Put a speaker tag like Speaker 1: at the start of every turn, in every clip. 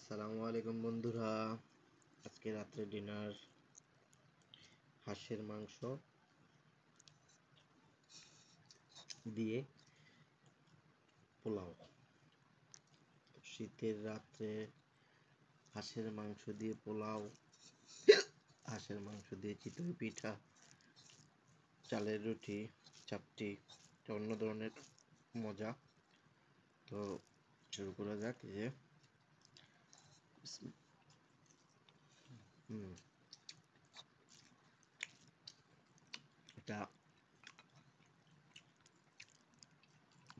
Speaker 1: আসসালামু আলাইকুম বন্ধুরা। আজকে রাত্রে ডিনার হাঁসের মাংস দিয়ে পোলাও। শীতের রাত্রে হাঁসের মাংস দিয়ে পোলাও, হাঁসের মাংস দিয়ে চিতই পিঠা, চালের রুটি, চাপটি, অন্য ধরনের মজা। তো শুরু করা যাক। যে এটা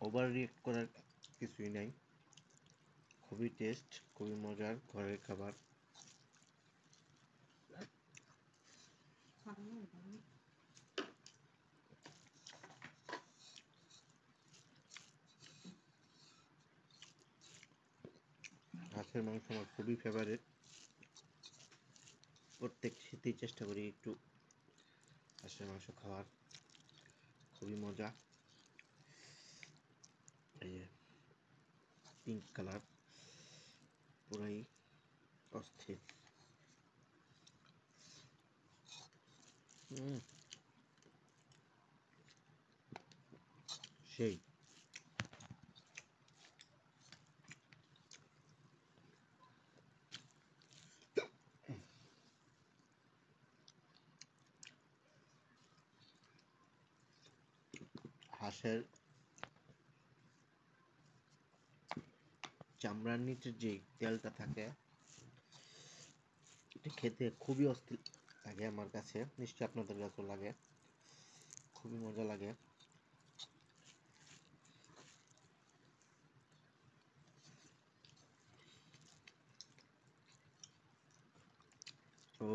Speaker 1: ওভার রিয়েক্ট করার কিছুই নাই, খুবই টেস্ট, খুবই মজার ঘরের খাবার। হাঁসের মাংস আমার খুবই ফেভারিট। প্রত্যেক শীতেই চেষ্টা করি একটু হাঁসের মাংস খাওয়ার, খুবই মজা। এই যে পিঙ্ক কালার, পুরাই অস্থির। সেই হাঁসের চামড়ার নিচের যে তেলটা থাকে, এটা খেতে খুবই অস্থির লাগে আমার কাছে, নিশ্চয়ই আপনাদের কাছেও লাগে, খুবই মজা লাগে। তো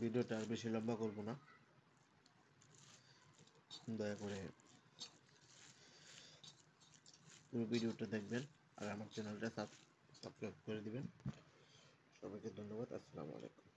Speaker 1: ভিডিওটা আর বেশি লম্বা করব না, দয়া করে পুরো ভিডিওটা দেখবেন আর আমার চ্যানেলটা সাবস্ক্রাইব করে দিবেন। সবাইকে ধন্যবাদ। আসসালামু আলাইকুম।